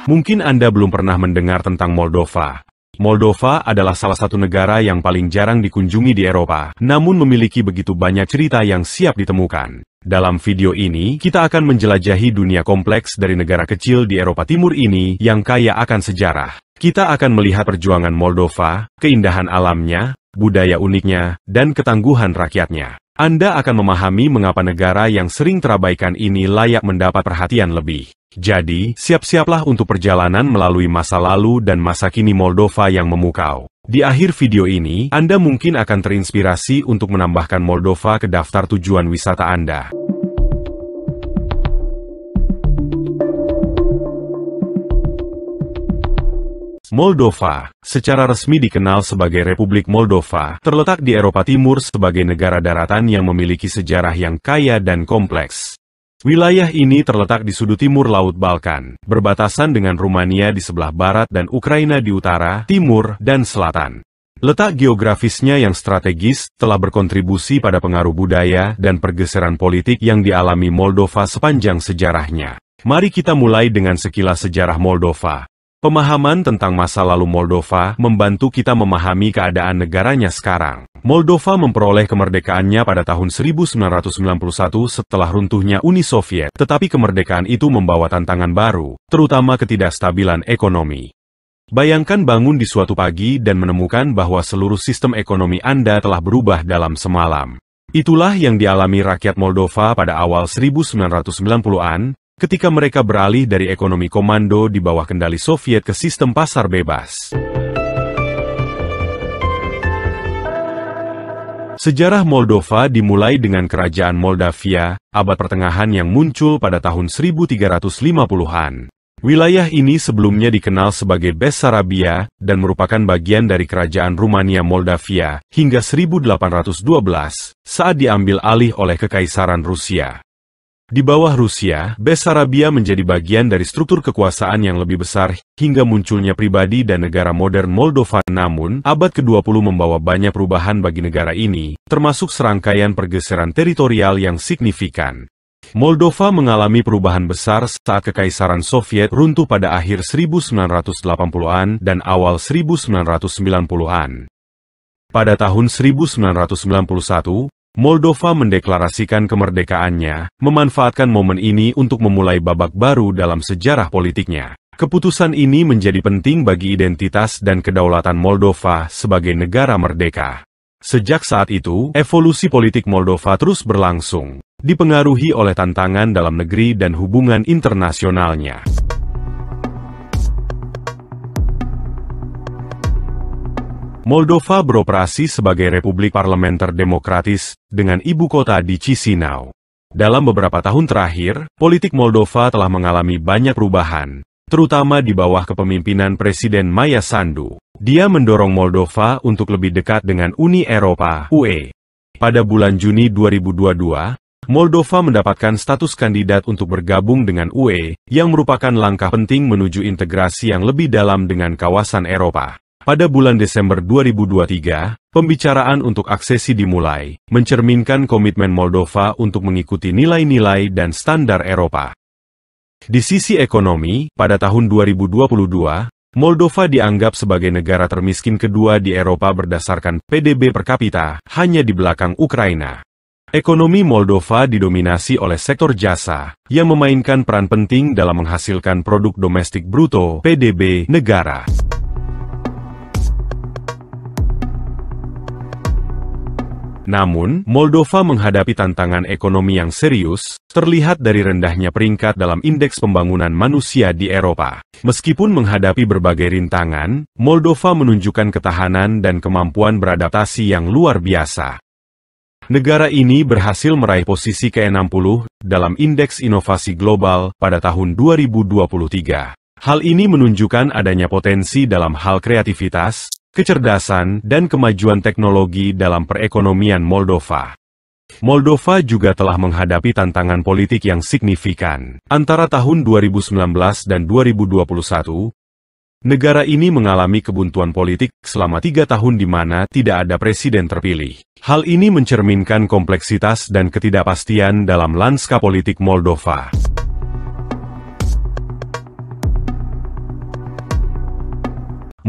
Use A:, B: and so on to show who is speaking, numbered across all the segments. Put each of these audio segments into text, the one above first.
A: Mungkin Anda belum pernah mendengar tentang Moldova. Moldova adalah salah satu negara yang paling jarang dikunjungi di Eropa, namun memiliki begitu banyak cerita yang siap ditemukan. Dalam video ini, kita akan menjelajahi dunia kompleks dari negara kecil di Eropa Timur ini yang kaya akan sejarah. Kita akan melihat perjuangan Moldova, keindahan alamnya, budaya uniknya, dan ketangguhan rakyatnya. Anda akan memahami mengapa negara yang sering terabaikan ini layak mendapat perhatian lebih. Jadi, siap-siaplah untuk perjalanan melalui masa lalu dan masa kini Moldova yang memukau. Di akhir video ini, Anda mungkin akan terinspirasi untuk menambahkan Moldova ke daftar tujuan wisata Anda. Moldova, secara resmi dikenal sebagai Republik Moldova, terletak di Eropa Timur sebagai negara daratan yang memiliki sejarah yang kaya dan kompleks. Wilayah ini terletak di sudut timur Laut Balkan, berbatasan dengan Rumania di sebelah barat dan Ukraina di utara, timur, dan selatan. Letak geografisnya yang strategis telah berkontribusi pada pengaruh budaya dan pergeseran politik yang dialami Moldova sepanjang sejarahnya. Mari kita mulai dengan sekilas sejarah Moldova. Pemahaman tentang masa lalu Moldova membantu kita memahami keadaan negaranya sekarang. Moldova memperoleh kemerdekaannya pada tahun 1991 setelah runtuhnya Uni Soviet, tetapi kemerdekaan itu membawa tantangan baru, terutama ketidakstabilan ekonomi. Bayangkan bangun di suatu pagi dan menemukan bahwa seluruh sistem ekonomi Anda telah berubah dalam semalam. Itulah yang dialami rakyat Moldova pada awal 1990-an, ketika mereka beralih dari ekonomi komando di bawah kendali Soviet ke sistem pasar bebas. Sejarah Moldova dimulai dengan kerajaan Moldavia, abad pertengahan yang muncul pada tahun 1350-an. Wilayah ini sebelumnya dikenal sebagai Bessarabia dan merupakan bagian dari kerajaan Rumania Moldavia hingga 1812 saat diambil alih oleh Kekaisaran Rusia. Di bawah Rusia, Bessarabia menjadi bagian dari struktur kekuasaan yang lebih besar hingga munculnya pribadi dan negara modern Moldova. Namun, abad ke-20 membawa banyak perubahan bagi negara ini, termasuk serangkaian pergeseran teritorial yang signifikan. Moldova mengalami perubahan besar saat Kekaisaran Soviet runtuh pada akhir 1980-an dan awal 1990-an. Pada tahun 1991, Moldova mendeklarasikan kemerdekaannya, memanfaatkan momen ini untuk memulai babak baru dalam sejarah politiknya. Keputusan ini menjadi penting bagi identitas dan kedaulatan Moldova sebagai negara merdeka. Sejak saat itu, evolusi politik Moldova terus berlangsung, dipengaruhi oleh tantangan dalam negeri dan hubungan internasionalnya. Moldova beroperasi sebagai Republik Parlementer Demokratis, dengan ibu kota di Chisinau. Dalam beberapa tahun terakhir, politik Moldova telah mengalami banyak perubahan, terutama di bawah kepemimpinan Presiden Maia Sandu. Dia mendorong Moldova untuk lebih dekat dengan Uni Eropa (UE). Pada bulan Juni 2022, Moldova mendapatkan status kandidat untuk bergabung dengan UE, yang merupakan langkah penting menuju integrasi yang lebih dalam dengan kawasan Eropa. Pada bulan Desember 2023, pembicaraan untuk aksesi dimulai, mencerminkan komitmen Moldova untuk mengikuti nilai-nilai dan standar Eropa. Di sisi ekonomi, pada tahun 2022, Moldova dianggap sebagai negara termiskin kedua di Eropa berdasarkan PDB per kapita, hanya di belakang Ukraina. Ekonomi Moldova didominasi oleh sektor jasa, yang memainkan peran penting dalam menghasilkan produk domestik bruto (PDB) negara. Namun, Moldova menghadapi tantangan ekonomi yang serius, terlihat dari rendahnya peringkat dalam Indeks Pembangunan Manusia di Eropa. Meskipun menghadapi berbagai rintangan, Moldova menunjukkan ketahanan dan kemampuan beradaptasi yang luar biasa. Negara ini berhasil meraih posisi ke-60 dalam Indeks Inovasi Global pada tahun 2023. Hal ini menunjukkan adanya potensi dalam hal kreativitas, kecerdasan, dan kemajuan teknologi dalam perekonomian Moldova. Moldova juga telah menghadapi tantangan politik yang signifikan. Antara tahun 2019 dan 2021, negara ini mengalami kebuntuan politik selama 3 tahun di mana tidak ada presiden terpilih. Hal ini mencerminkan kompleksitas dan ketidakpastian dalam lanskap politik Moldova.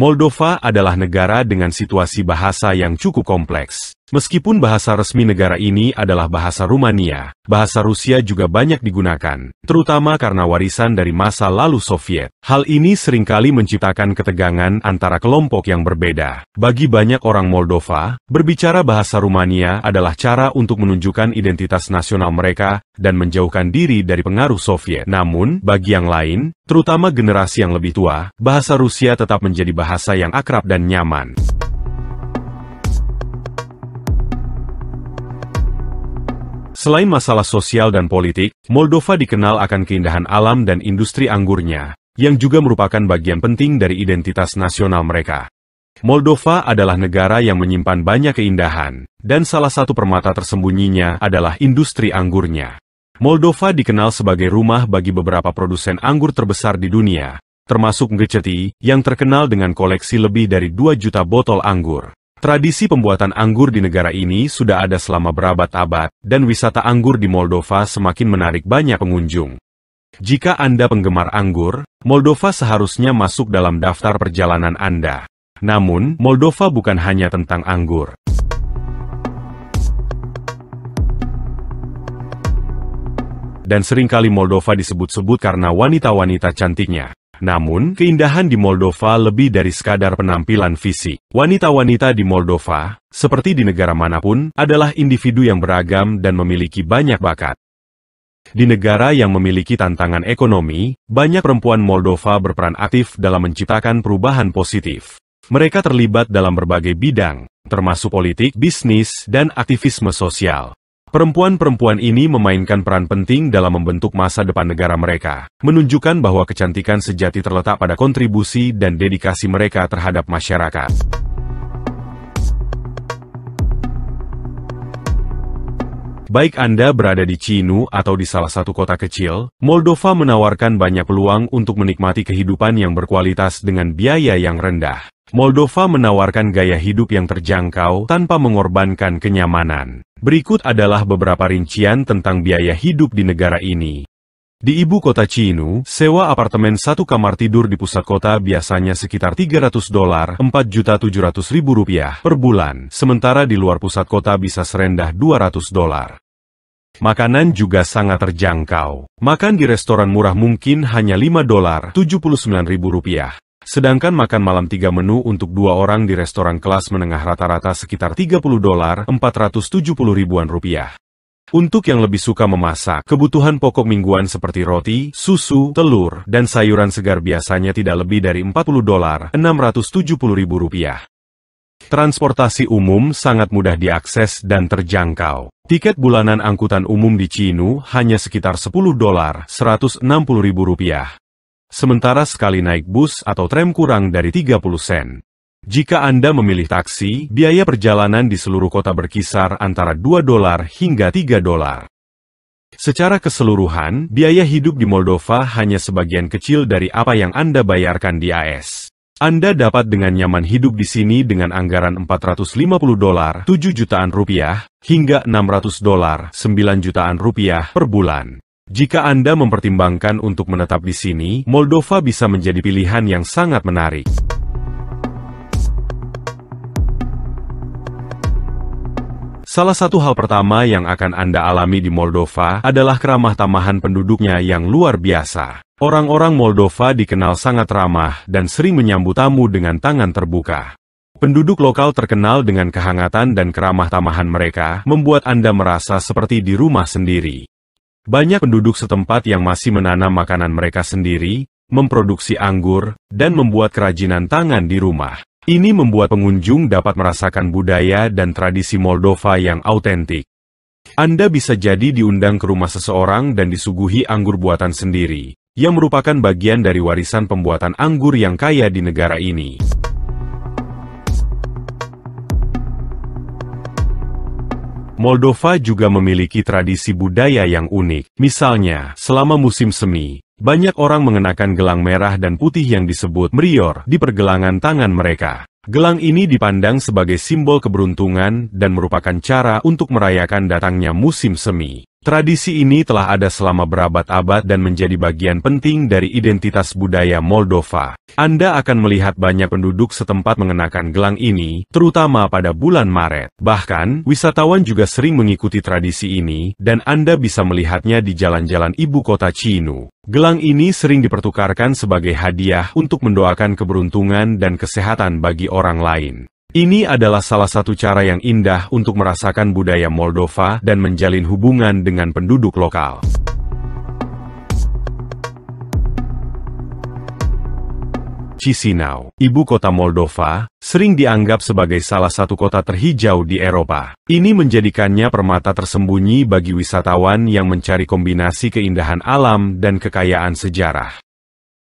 A: Moldova adalah negara dengan situasi bahasa yang cukup kompleks. Meskipun bahasa resmi negara ini adalah bahasa Rumania, bahasa Rusia juga banyak digunakan, terutama karena warisan dari masa lalu Soviet. Hal ini seringkali menciptakan ketegangan antara kelompok yang berbeda. Bagi banyak orang Moldova, berbicara bahasa Rumania adalah cara untuk menunjukkan identitas nasional mereka dan menjauhkan diri dari pengaruh Soviet. Namun, bagi yang lain, terutama generasi yang lebih tua, bahasa Rusia tetap menjadi bahasa yang akrab dan nyaman. Selain masalah sosial dan politik, Moldova dikenal akan keindahan alam dan industri anggurnya, yang juga merupakan bagian penting dari identitas nasional mereka. Moldova adalah negara yang menyimpan banyak keindahan, dan salah satu permata tersembunyinya adalah industri anggurnya. Moldova dikenal sebagai rumah bagi beberapa produsen anggur terbesar di dunia, termasuk Ngeceti, yang terkenal dengan koleksi lebih dari 2 juta botol anggur. Tradisi pembuatan anggur di negara ini sudah ada selama berabad-abad, dan wisata anggur di Moldova semakin menarik banyak pengunjung. Jika Anda penggemar anggur, Moldova seharusnya masuk dalam daftar perjalanan Anda. Namun, Moldova bukan hanya tentang anggur. Dan seringkali Moldova disebut-sebut karena wanita-wanita cantiknya. Namun, keindahan di Moldova lebih dari sekadar penampilan fisik. Wanita-wanita di Moldova, seperti di negara manapun, adalah individu yang beragam dan memiliki banyak bakat. Di negara yang memiliki tantangan ekonomi, banyak perempuan Moldova berperan aktif dalam menciptakan perubahan positif. Mereka terlibat dalam berbagai bidang, termasuk politik, bisnis, dan aktivisme sosial. Perempuan-perempuan ini memainkan peran penting dalam membentuk masa depan negara mereka, menunjukkan bahwa kecantikan sejati terletak pada kontribusi dan dedikasi mereka terhadap masyarakat. Baik Anda berada di Chisinau atau di salah satu kota kecil, Moldova menawarkan banyak peluang untuk menikmati kehidupan yang berkualitas dengan biaya yang rendah. Moldova menawarkan gaya hidup yang terjangkau tanpa mengorbankan kenyamanan. Berikut adalah beberapa rincian tentang biaya hidup di negara ini. Di ibu kota Chisinau, sewa apartemen satu kamar tidur di pusat kota biasanya sekitar $300, Rp4.700.000 per bulan, sementara di luar pusat kota bisa serendah $200. Makanan juga sangat terjangkau. Makan di restoran murah mungkin hanya $5, Rp79.000. Sedangkan makan malam 3 menu untuk 2 orang di restoran kelas menengah rata-rata sekitar $30, Rp470.000. Untuk yang lebih suka memasak, kebutuhan pokok mingguan seperti roti, susu, telur, dan sayuran segar biasanya tidak lebih dari $40, Rp670.000. Transportasi umum sangat mudah diakses dan terjangkau. Tiket bulanan angkutan umum di Chisinau hanya sekitar $10, Rp160.000. Sementara sekali naik bus atau tram kurang dari 30 sen. Jika Anda memilih taksi, biaya perjalanan di seluruh kota berkisar antara $2 hingga $3. Secara keseluruhan, biaya hidup di Moldova hanya sebagian kecil dari apa yang Anda bayarkan di AS. Anda dapat dengan nyaman hidup di sini dengan anggaran $450, $7 jutaan rupiah, hingga $600, $9 jutaan rupiah per bulan. Jika Anda mempertimbangkan untuk menetap di sini, Moldova bisa menjadi pilihan yang sangat menarik. Salah satu hal pertama yang akan Anda alami di Moldova adalah keramah tamahan penduduknya yang luar biasa. Orang-orang Moldova dikenal sangat ramah dan sering menyambut tamu dengan tangan terbuka. Penduduk lokal terkenal dengan kehangatan dan keramah tamahan mereka, membuat Anda merasa seperti di rumah sendiri. Banyak penduduk setempat yang masih menanam makanan mereka sendiri, memproduksi anggur, dan membuat kerajinan tangan di rumah. Ini membuat pengunjung dapat merasakan budaya dan tradisi Moldova yang autentik. Anda bisa jadi diundang ke rumah seseorang dan disuguhi anggur buatan sendiri, yang merupakan bagian dari warisan pembuatan anggur yang kaya di negara ini. Moldova juga memiliki tradisi budaya yang unik. Misalnya, selama musim semi, banyak orang mengenakan gelang merah dan putih yang disebut mrior di pergelangan tangan mereka. Gelang ini dipandang sebagai simbol keberuntungan dan merupakan cara untuk merayakan datangnya musim semi. Tradisi ini telah ada selama berabad-abad dan menjadi bagian penting dari identitas budaya Moldova. Anda akan melihat banyak penduduk setempat mengenakan gelang ini, terutama pada bulan Maret. Bahkan, wisatawan juga sering mengikuti tradisi ini, dan Anda bisa melihatnya di jalan-jalan ibu kota Chiinu. Gelang ini sering dipertukarkan sebagai hadiah untuk mendoakan keberuntungan dan kesehatan bagi orang lain. Ini adalah salah satu cara yang indah untuk merasakan budaya Moldova dan menjalin hubungan dengan penduduk lokal. Chisinau, ibu kota Moldova, sering dianggap sebagai salah satu kota terhijau di Eropa. Ini menjadikannya permata tersembunyi bagi wisatawan yang mencari kombinasi keindahan alam dan kekayaan sejarah.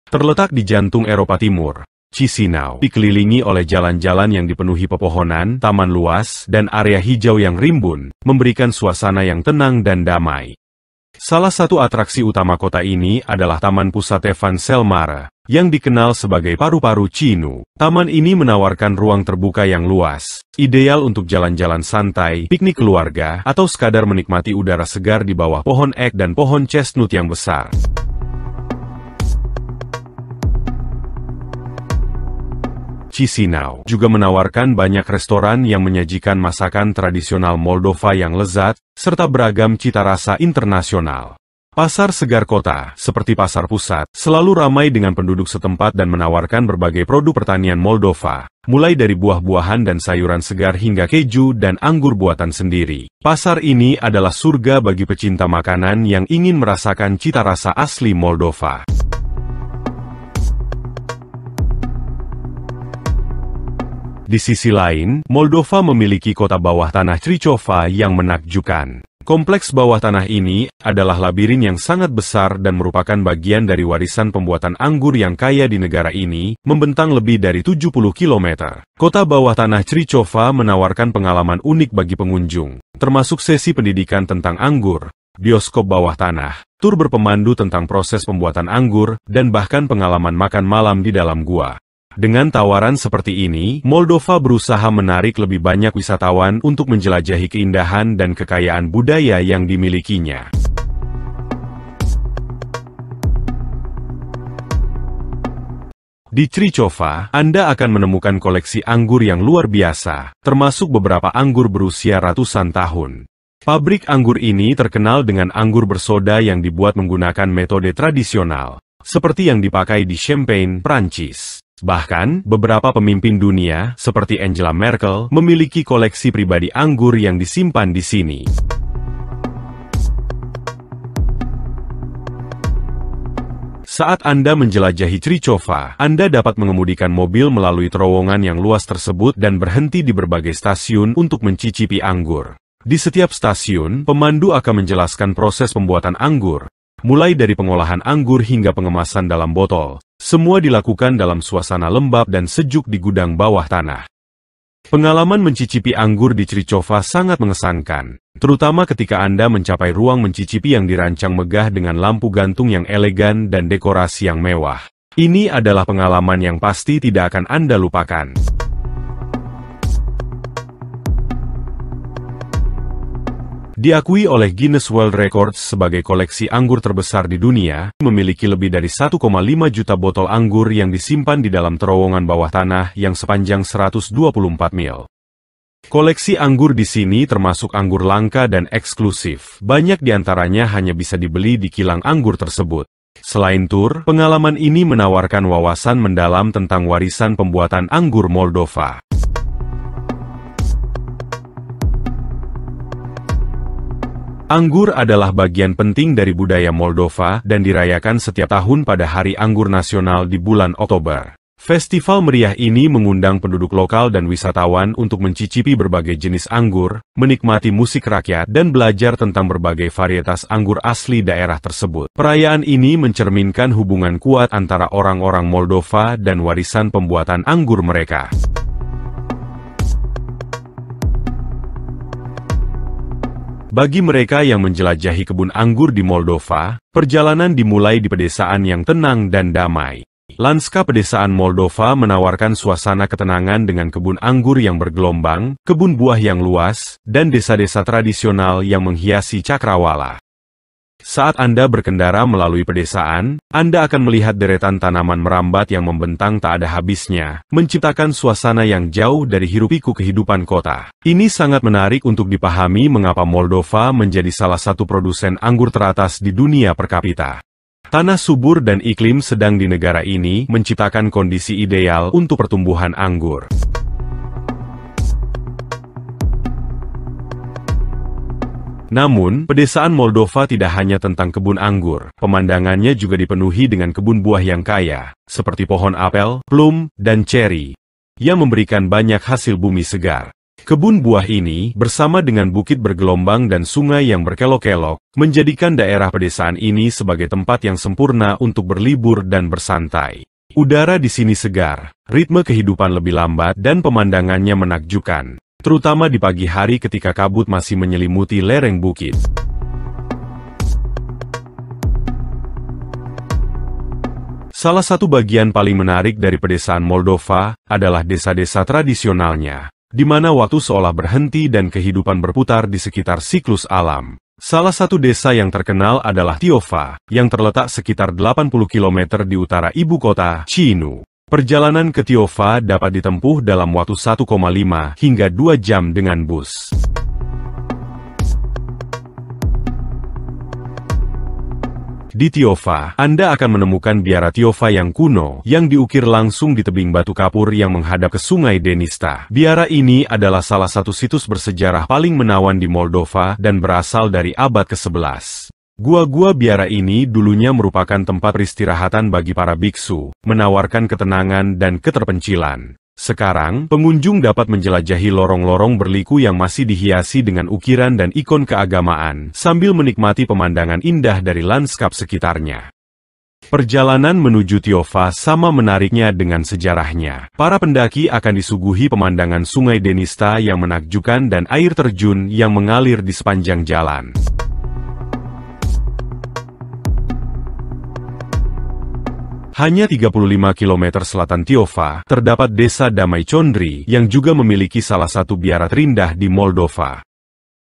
A: Terletak di jantung Eropa Timur, Chisinau dikelilingi oleh jalan-jalan yang dipenuhi pepohonan, taman luas, dan area hijau yang rimbun, memberikan suasana yang tenang dan damai. Salah satu atraksi utama kota ini adalah Taman Pusat Evan Selmare, yang dikenal sebagai paru-paru Chiinu. Taman ini menawarkan ruang terbuka yang luas, ideal untuk jalan-jalan santai, piknik keluarga, atau sekadar menikmati udara segar di bawah pohon ek dan pohon chestnut yang besar. Chisinau juga menawarkan banyak restoran yang menyajikan masakan tradisional Moldova yang lezat, serta beragam cita rasa internasional. Pasar segar kota, seperti pasar pusat, selalu ramai dengan penduduk setempat dan menawarkan berbagai produk pertanian Moldova, mulai dari buah-buahan dan sayuran segar hingga keju dan anggur buatan sendiri. Pasar ini adalah surga bagi pecinta makanan yang ingin merasakan cita rasa asli Moldova. Di sisi lain, Moldova memiliki kota bawah tanah Tricova yang menakjubkan. Kompleks bawah tanah ini adalah labirin yang sangat besar dan merupakan bagian dari warisan pembuatan anggur yang kaya di negara ini, membentang lebih dari 70 km. Kota bawah tanah Tricova menawarkan pengalaman unik bagi pengunjung, termasuk sesi pendidikan tentang anggur, bioskop bawah tanah, tur berpemandu tentang proses pembuatan anggur, dan bahkan pengalaman makan malam di dalam gua. Dengan tawaran seperti ini, Moldova berusaha menarik lebih banyak wisatawan untuk menjelajahi keindahan dan kekayaan budaya yang dimilikinya. Di Tricova, Anda akan menemukan koleksi anggur yang luar biasa, termasuk beberapa anggur berusia ratusan tahun. Pabrik anggur ini terkenal dengan anggur bersoda yang dibuat menggunakan metode tradisional, seperti yang dipakai di Champagne, Prancis. Bahkan, beberapa pemimpin dunia, seperti Angela Merkel, memiliki koleksi pribadi anggur yang disimpan di sini. Saat Anda menjelajahi Tricova, Anda dapat mengemudikan mobil melalui terowongan yang luas tersebut dan berhenti di berbagai stasiun untuk mencicipi anggur. Di setiap stasiun, pemandu akan menjelaskan proses pembuatan anggur, mulai dari pengolahan anggur hingga pengemasan dalam botol. Semua dilakukan dalam suasana lembab dan sejuk di gudang bawah tanah. Pengalaman mencicipi anggur di Tricova sangat mengesankan, terutama ketika Anda mencapai ruang mencicipi yang dirancang megah dengan lampu gantung yang elegan dan dekorasi yang mewah. Ini adalah pengalaman yang pasti tidak akan Anda lupakan. Diakui oleh Guinness World Records sebagai koleksi anggur terbesar di dunia, memiliki lebih dari 1,5 juta botol anggur yang disimpan di dalam terowongan bawah tanah yang sepanjang 124 mil. Koleksi anggur di sini termasuk anggur langka dan eksklusif. Banyak di antaranya hanya bisa dibeli di kilang anggur tersebut. Selain tur, pengalaman ini menawarkan wawasan mendalam tentang warisan pembuatan anggur Moldova. Anggur adalah bagian penting dari budaya Moldova dan dirayakan setiap tahun pada Hari Anggur Nasional di bulan Oktober. Festival meriah ini mengundang penduduk lokal dan wisatawan untuk mencicipi berbagai jenis anggur, menikmati musik rakyat, dan belajar tentang berbagai varietas anggur asli daerah tersebut. Perayaan ini mencerminkan hubungan kuat antara orang-orang Moldova dan warisan pembuatan anggur mereka. Bagi mereka yang menjelajahi kebun anggur di Moldova, perjalanan dimulai di pedesaan yang tenang dan damai. Lanskap pedesaan Moldova menawarkan suasana ketenangan dengan kebun anggur yang bergelombang, kebun buah yang luas, dan desa-desa tradisional yang menghiasi cakrawala. Saat Anda berkendara melalui pedesaan, Anda akan melihat deretan tanaman merambat yang membentang tak ada habisnya, menciptakan suasana yang jauh dari hiruk-pikuk kehidupan kota. Ini sangat menarik untuk dipahami mengapa Moldova menjadi salah satu produsen anggur teratas di dunia per kapita. Tanah subur dan iklim sedang di negara ini menciptakan kondisi ideal untuk pertumbuhan anggur. Namun, pedesaan Moldova tidak hanya tentang kebun anggur, pemandangannya juga dipenuhi dengan kebun buah yang kaya, seperti pohon apel, plum, dan ceri, yang memberikan banyak hasil bumi segar. Kebun buah ini, bersama dengan bukit bergelombang dan sungai yang berkelok-kelok, menjadikan daerah pedesaan ini sebagai tempat yang sempurna untuk berlibur dan bersantai. Udara di sini segar, ritme kehidupan lebih lambat dan pemandangannya menakjubkan, terutama di pagi hari ketika kabut masih menyelimuti lereng bukit. Salah satu bagian paling menarik dari pedesaan Moldova adalah desa-desa tradisionalnya, di mana waktu seolah berhenti dan kehidupan berputar di sekitar siklus alam. Salah satu desa yang terkenal adalah Tiova, yang terletak sekitar 80 km di utara ibu kota, Chiinu. Perjalanan ke Tiova dapat ditempuh dalam waktu 1,5 hingga 2 jam dengan bus. Di Tiova, Anda akan menemukan biara Tiova yang kuno, yang diukir langsung di tebing batu kapur yang menghadap ke sungai Denista. Biara ini adalah salah satu situs bersejarah paling menawan di Moldova dan berasal dari abad ke-11. Gua-gua biara ini dulunya merupakan tempat peristirahatan bagi para biksu, menawarkan ketenangan dan keterpencilan. Sekarang, pengunjung dapat menjelajahi lorong-lorong berliku yang masih dihiasi dengan ukiran dan ikon keagamaan, sambil menikmati pemandangan indah dari lanskap sekitarnya. Perjalanan menuju Tiova sama menariknya dengan sejarahnya. Para pendaki akan disuguhi pemandangan sungai Denista yang menakjubkan dan air terjun yang mengalir di sepanjang jalan. Hanya 35 km selatan Tiova, terdapat desa Damai Chondri yang juga memiliki salah satu biara terindah di Moldova.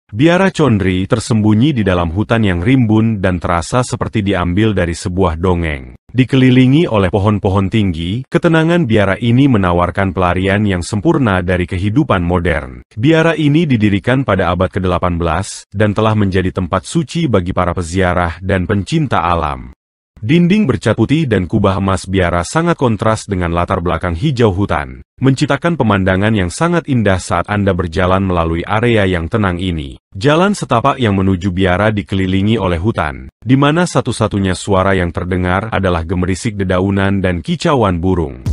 A: Biara Chondri tersembunyi di dalam hutan yang rimbun dan terasa seperti diambil dari sebuah dongeng. Dikelilingi oleh pohon-pohon tinggi, ketenangan biara ini menawarkan pelarian yang sempurna dari kehidupan modern. Biara ini didirikan pada abad ke-18 dan telah menjadi tempat suci bagi para peziarah dan pencinta alam. Dinding bercat putih dan kubah emas biara sangat kontras dengan latar belakang hijau hutan, menciptakan pemandangan yang sangat indah saat Anda berjalan melalui area yang tenang ini. Jalan setapak yang menuju biara dikelilingi oleh hutan, di mana satu-satunya suara yang terdengar adalah gemerisik dedaunan dan kicauan burung.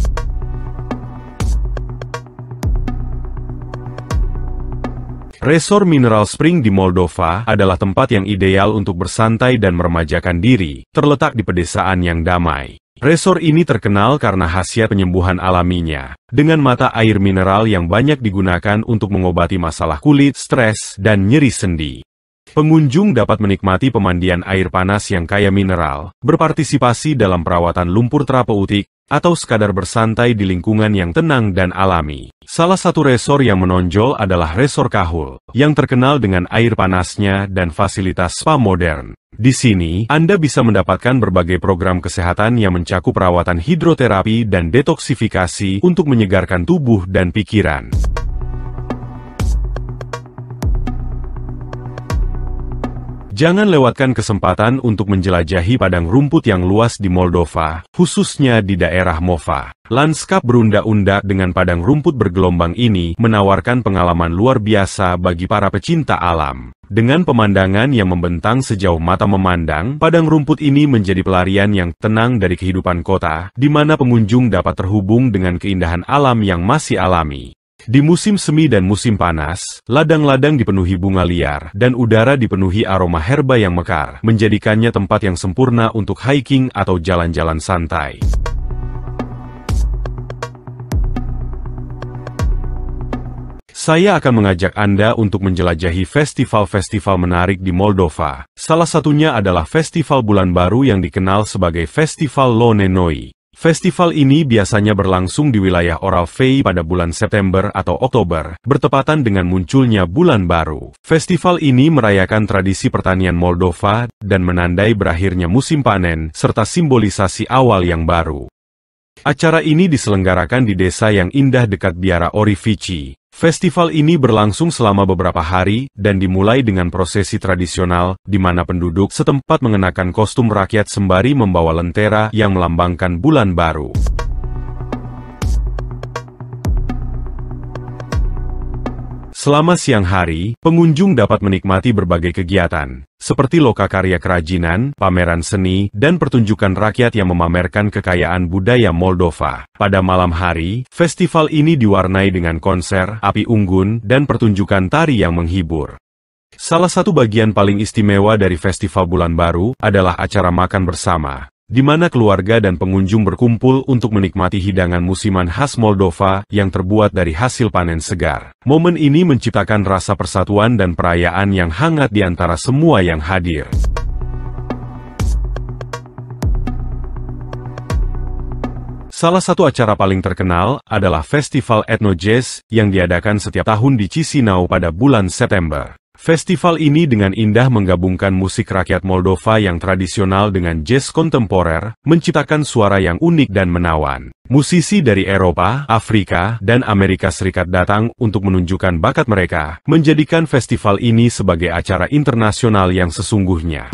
A: Resor Mineral Spring di Moldova adalah tempat yang ideal untuk bersantai dan meremajakan diri, terletak di pedesaan yang damai. Resor ini terkenal karena khasiat penyembuhan alaminya, dengan mata air mineral yang banyak digunakan untuk mengobati masalah kulit, stres, dan nyeri sendi. Pengunjung dapat menikmati pemandian air panas yang kaya mineral, berpartisipasi dalam perawatan lumpur terapeutik, atau sekadar bersantai di lingkungan yang tenang dan alami. Salah satu resor yang menonjol adalah Resor Kahul, yang terkenal dengan air panasnya dan fasilitas spa modern. Di sini, Anda bisa mendapatkan berbagai program kesehatan yang mencakup perawatan hidroterapi dan detoksifikasi untuk menyegarkan tubuh dan pikiran. Jangan lewatkan kesempatan untuk menjelajahi padang rumput yang luas di Moldova, khususnya di daerah Mova. Lanskap berundak-undak dengan padang rumput bergelombang ini menawarkan pengalaman luar biasa bagi para pecinta alam. Dengan pemandangan yang membentang sejauh mata memandang, padang rumput ini menjadi pelarian yang tenang dari kehidupan kota, di mana pengunjung dapat terhubung dengan keindahan alam yang masih alami. Di musim semi dan musim panas, ladang-ladang dipenuhi bunga liar, dan udara dipenuhi aroma herba yang mekar, menjadikannya tempat yang sempurna untuk hiking atau jalan-jalan santai. Saya akan mengajak Anda untuk menjelajahi festival-festival menarik di Moldova. Salah satunya adalah Festival Bulan Baru yang dikenal sebagai Festival Lone Noi. Festival ini biasanya berlangsung di wilayah Oralfei pada bulan September atau Oktober, bertepatan dengan munculnya bulan baru. Festival ini merayakan tradisi pertanian Moldova dan menandai berakhirnya musim panen, serta simbolisasi awal yang baru. Acara ini diselenggarakan di desa yang indah dekat Biara Orifici. Festival ini berlangsung selama beberapa hari dan dimulai dengan prosesi tradisional, di mana penduduk setempat mengenakan kostum rakyat sembari membawa lentera yang melambangkan bulan baru. Selama siang hari, pengunjung dapat menikmati berbagai kegiatan, seperti lokakarya kerajinan, pameran seni, dan pertunjukan rakyat yang memamerkan kekayaan budaya Moldova. Pada malam hari, festival ini diwarnai dengan konser, api unggun, dan pertunjukan tari yang menghibur. Salah satu bagian paling istimewa dari Festival Bulan Baru adalah acara makan bersama, di mana keluarga dan pengunjung berkumpul untuk menikmati hidangan musiman khas Moldova yang terbuat dari hasil panen segar. Momen ini menciptakan rasa persatuan dan perayaan yang hangat di antara semua yang hadir. Salah satu acara paling terkenal adalah Festival Ethno Jazz yang diadakan setiap tahun di Chisinau pada bulan September. Festival ini dengan indah menggabungkan musik rakyat Moldova yang tradisional dengan jazz kontemporer, menciptakan suara yang unik dan menawan. Musisi dari Eropa, Afrika, dan Amerika Serikat datang untuk menunjukkan bakat mereka, menjadikan festival ini sebagai acara internasional yang sesungguhnya.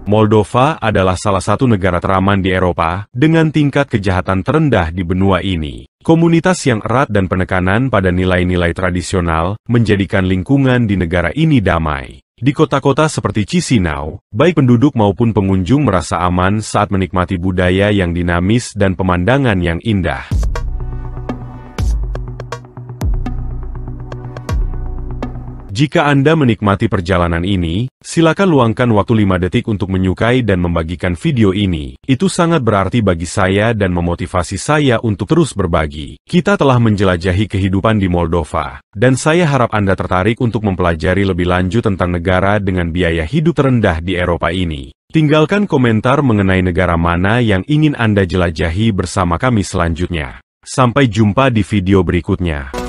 A: Moldova adalah salah satu negara teraman di Eropa, dengan tingkat kejahatan terendah di benua ini. Komunitas yang erat dan penekanan pada nilai-nilai tradisional, menjadikan lingkungan di negara ini damai. Di kota-kota seperti Chisinau, baik penduduk maupun pengunjung merasa aman saat menikmati budaya yang dinamis dan pemandangan yang indah. Jika Anda menikmati perjalanan ini, silakan luangkan waktu 5 detik untuk menyukai dan membagikan video ini. Itu sangat berarti bagi saya dan memotivasi saya untuk terus berbagi. Kita telah menjelajahi kehidupan di Moldova, dan saya harap Anda tertarik untuk mempelajari lebih lanjut tentang negara dengan biaya hidup terendah di Eropa ini. Tinggalkan komentar mengenai negara mana yang ingin Anda jelajahi bersama kami selanjutnya. Sampai jumpa di video berikutnya.